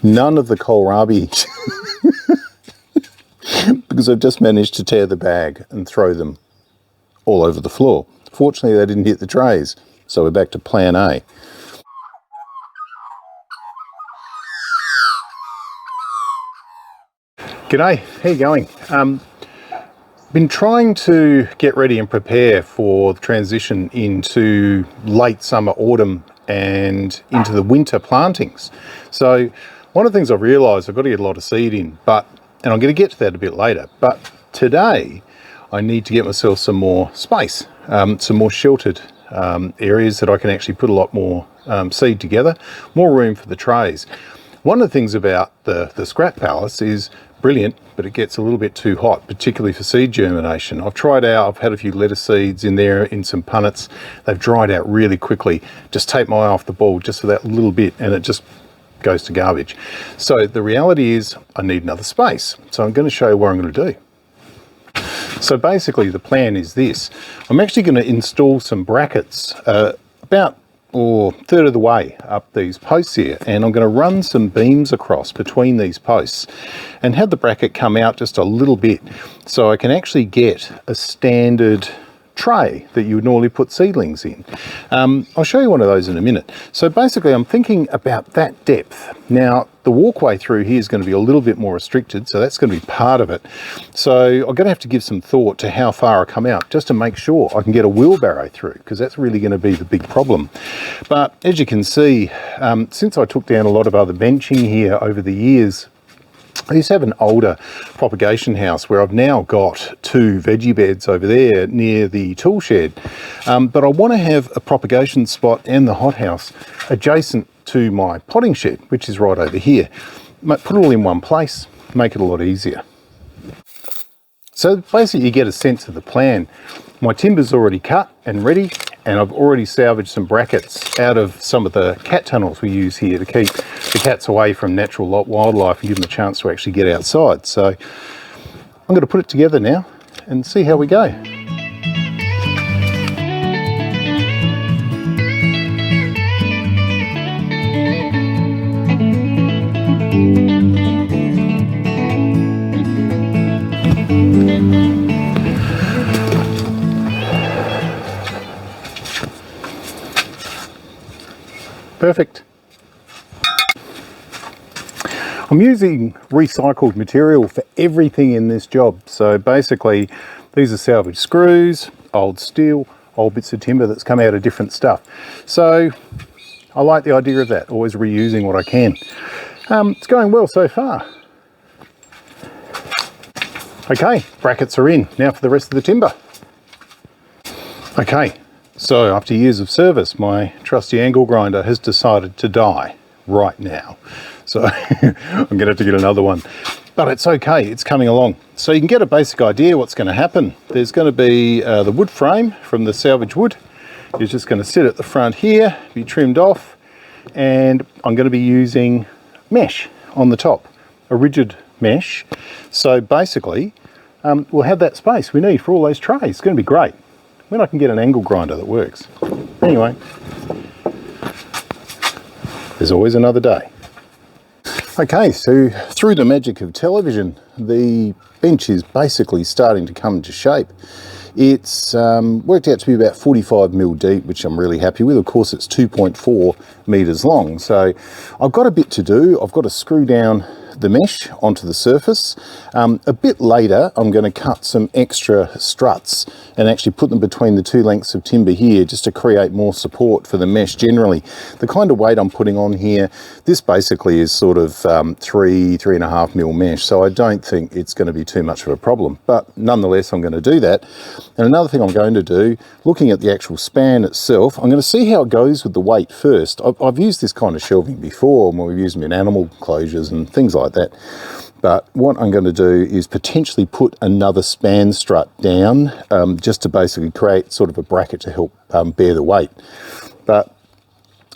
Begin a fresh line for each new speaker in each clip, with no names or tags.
None of the kohlrabi because I've just managed to tear the bag and throw them all over the floor. Fortunately, they didn't hit the trays, so we're back to plan A. G'day, how you going? Been trying to get ready and prepare for the transition into late summer, autumn and into the winter plantings. So one of the things I've realised, I've got to get a lot of seed in, and I'm going to get to that a bit later, but today I need to get myself some more space, some more sheltered areas that I can actually put a lot more seed together, more room for the trays. One of the things about the scrap pallets is brilliant, but it gets a little bit too hot, particularly for seed germination. I've had a few lettuce seeds in there in some punnets. They've dried out really quickly. Just take my eye off the ball just for that little bit and it just goes to garbage. So the reality is I need another space. So I'm going to show you what I'm going to do. So basically the plan is this. I'm actually going to install some brackets about a third of the way up these posts here, and I'm going to run some beams across between these posts and have the bracket come out just a little bit so I can actually get a standard tray that you would normally put seedlings in. I'll show you one of those in a minute. So basically I'm thinking about that depth. Now the walkway through here is going to be a little bit more restricted, so that's going to be part of it. So I'm going to have to give some thought to how far I come out just to make sure I can get a wheelbarrow through, because that's really going to be the big problem. But as you can see, since I took down a lot of other benching here over the years, I used to have an older propagation house where I've now got 2 veggie beds over there near the tool shed. But I want to have a propagation spot and the hothouse adjacent to my potting shed, which is right over here. Put it all in one place, make it a lot easier. So basically you get a sense of the plan. My timber's already cut and ready, and I've already salvaged some brackets out of some of the cat tunnels we use here to keep the cats away from natural wildlife and give them a chance to actually get outside. So I'm going to put it together now and see how we go. Perfect. I'm using recycled material for everything in this job. So basically these are salvaged screws, old steel, old bits of timber that's come out of different stuff. So I like the idea of that, always reusing what I can. It's going well so far. Okay, brackets are in. Now for the rest of the timber. Okay. So after years of service, my trusty angle grinder has decided to die right now. So I'm going to have to get another one. But it's okay, it's coming along. So you can get a basic idea what's going to happen. There's going to be the wood frame from the salvage wood. It's just going to sit at the front here, be trimmed off, and I'm going to be using mesh on the top, a rigid mesh. So basically, we'll have that space we need for all those trays. It's going to be great when I can get an angle grinder that works. Anyway, there's always another day. Okay, so through the magic of television, the bench is basically starting to come into shape. It's worked out to be about 45 mil deep, which I'm really happy with. Of course, it's 2.4 meters long. So I've got a bit to do. I've got to screw down the mesh onto the surface. A bit later, I'm going to cut some extra struts and actually put them between the 2 lengths of timber here just to create more support for the mesh generally. The kind of weight I'm putting on here, this basically is sort of 3.5 mil mesh, so I don't think it's going to be too much of a problem. But nonetheless, I'm going to do that. And another thing I'm going to do, looking at the actual span itself, I'm going to see how it goes with the weight first. I've used this kind of shelving before when we've used them in animal enclosures and things like that. But what I'm going to do is potentially put another span strut down just to basically create sort of a bracket to help bear the weight. But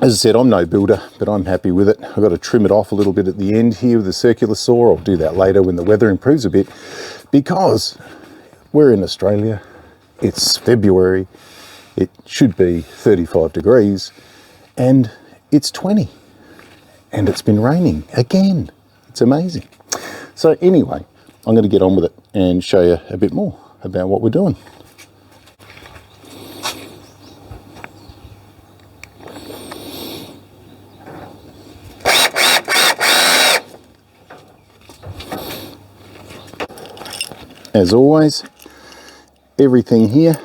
as I said, I'm no builder, but I'm happy with it. I've got to trim it off a little bit at the end here with a circular saw. I'll do that later when the weather improves a bit, because we're in Australia, it's February, it should be 35 degrees, and it's 20. and it's been raining again. It's amazing. So anyway, I'm going to get on with it and show you a bit more about what we're doing. As always, everything here,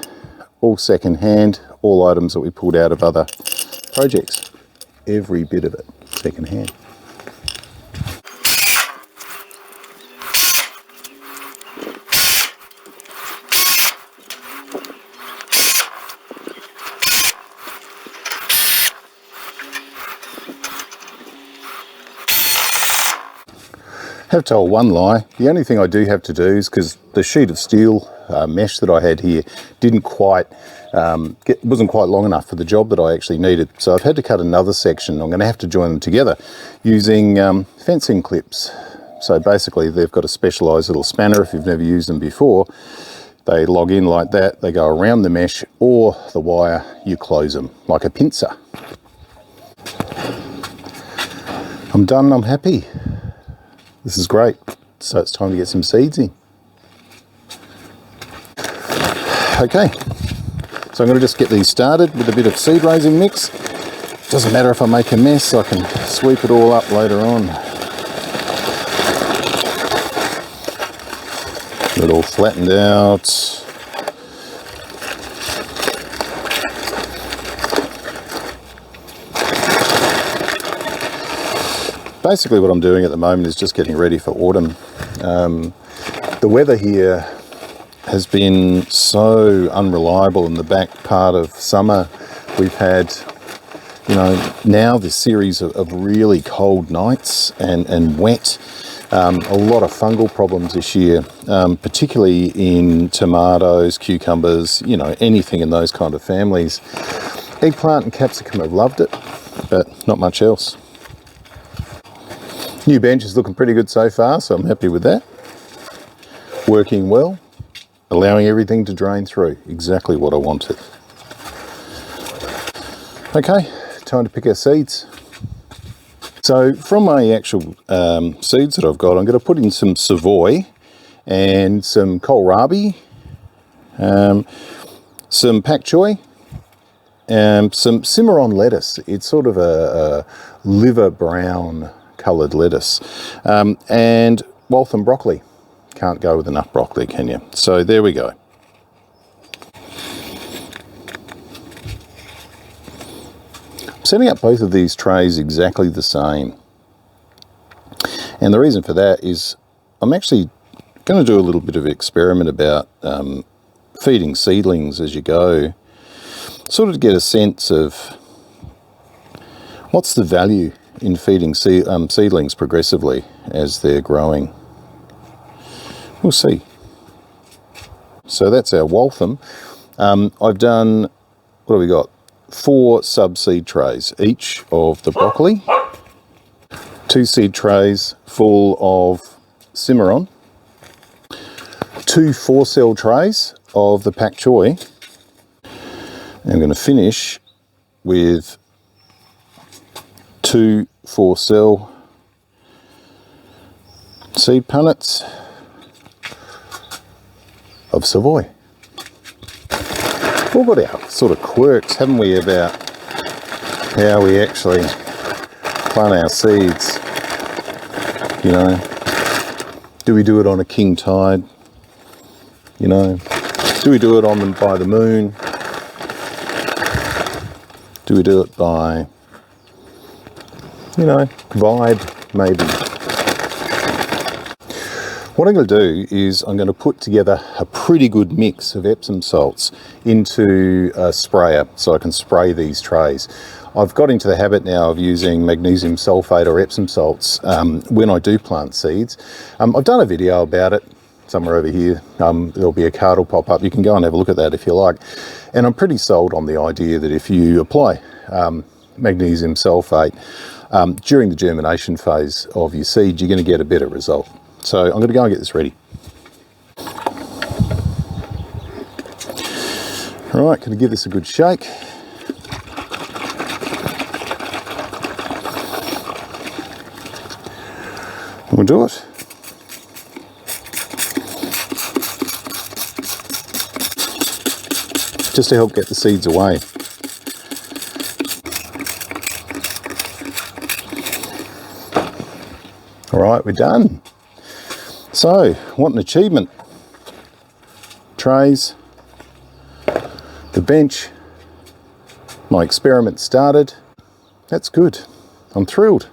all second hand, all items that we pulled out of other projects. Every bit of it, second hand. Have told one lie. The only thing I do have to do is, because the sheet of steel mesh that I had here didn't quite wasn't quite long enough for the job that I actually needed, so I've had to cut another section. I'm going to have to join them together using fencing clips. So basically they've got a specialised little spanner. If you've never used them before, they log in like that, they go around the mesh or the wire, you close them like a pincer. I'm done, I'm happy. This is great. So it's time to get some seeds in. Okay, so I'm going to just get these started with a bit of seed raising mix. Doesn't matter if I make a mess, I can sweep it all up later on. Get it all flattened out. Basically what I'm doing at the moment is just getting ready for autumn. The weather here has been so unreliable in the back part of summer. We've had, you know, now this series of really cold nights and wet. A lot of fungal problems this year, particularly in tomatoes, cucumbers, you know, anything in those kind of families. Eggplant and capsicum have loved it, but not much else. New bench is looking pretty good so far, so I'm happy with that. Working well, allowing everything to drain through, exactly what I wanted. Okay, time to pick our seeds. So from my actual seeds that I've got, I'm going to put in some Savoy and some kohlrabi, some pak choi, some Cimarron lettuce. It's sort of a liver brown coloured lettuce, and Waltham broccoli. Can't go with enough broccoli, can you? So there we go. I'm setting up both of these trays exactly the same, and the reason for that is I'm actually going to do a little bit of an experiment about feeding seedlings as you go, sort of to get a sense of what's the value in feeding seedlings progressively as they're growing. We'll see. So that's our Waltham. I've done, what have we got? 4 sub-seed trays, each of the broccoli, 2 seed trays full of Cimarron, 2 4-cell trays of the pak choi. And I'm going to finish with 2 4-cell seed punnets of Savoy. We've got our sort of quirks, haven't we, about how we actually plant our seeds. You know, do we do it on a king tide? You know, do we do it on them by the moon? Do we do it by, you know, vibe, maybe? What I'm going to do is I'm going to put together a pretty good mix of Epsom salts into a sprayer so I can spray these trays. I've got into the habit now of using magnesium sulfate or Epsom salts when I do plant seeds. I've done a video about it somewhere over here. There'll be a card will pop up. You can go and have a look at that if you like. And I'm pretty sold on the idea that if you apply magnesium sulfate during the germination phase of your seed, you're going to get a better result. So I'm going to go and get this ready. All right, going to give this a good shake. We'll do it. Just to help get the seeds away. All right, we're done. So, what an achievement. Trays, the bench, my experiment started. That's good. I'm thrilled.